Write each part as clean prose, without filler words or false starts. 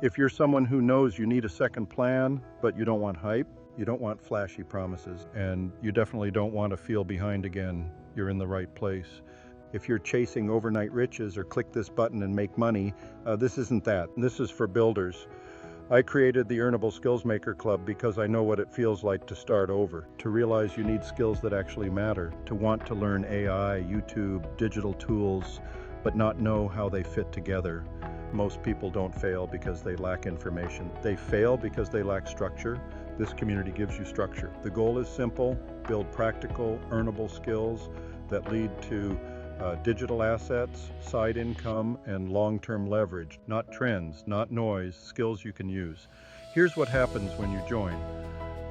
If you're someone who knows you need a second plan, but you don't want hype, you don't want flashy promises, and you definitely don't want to feel behind again, you're in the right place. If you're chasing overnight riches or click this button and make money, this isn't that. This is for builders. I created the Earnable Skills Maker Club because I know what it feels like to start over, to realize you need skills that actually matter, to want to learn AI, YouTube, digital tools, but not know how they fit together. Most people don't fail because they lack information. They fail because they lack structure. This community gives you structure. The goal is simple: build practical, earnable skills that lead to digital assets, side income, and long-term leverage. Not trends, not noise, skills you can use. Here's what happens when you join.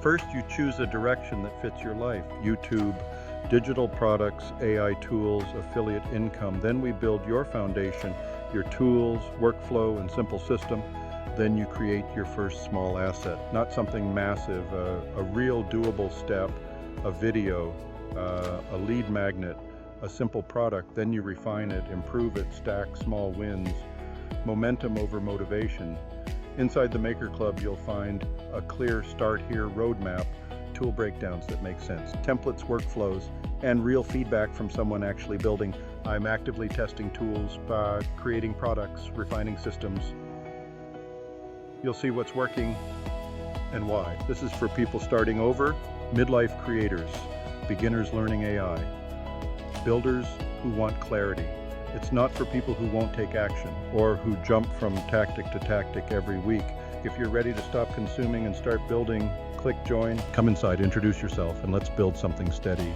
First, you choose a direction that fits your life. YouTube, digital products, AI tools, affiliate income. Then we build your foundation, your tools, workflow, and simple system. Then you create your first small asset. Not something massive, a real doable step, a video, a lead magnet, a simple product. Then you refine it, improve it, stack small wins. Momentum over motivation. Inside the Maker Club, you'll find a clear start here roadmap, tool breakdowns that make sense, templates, workflows, and real feedback from someone actually building. I'm actively testing tools, creating products, refining systems. You'll see what's working and why. This is for people starting over, midlife creators, beginners learning AI, builders who want clarity. It's not for people who won't take action or who jump from tactic to tactic every week. If you're ready to stop consuming and start building, click join, come inside, introduce yourself, and let's build something steady.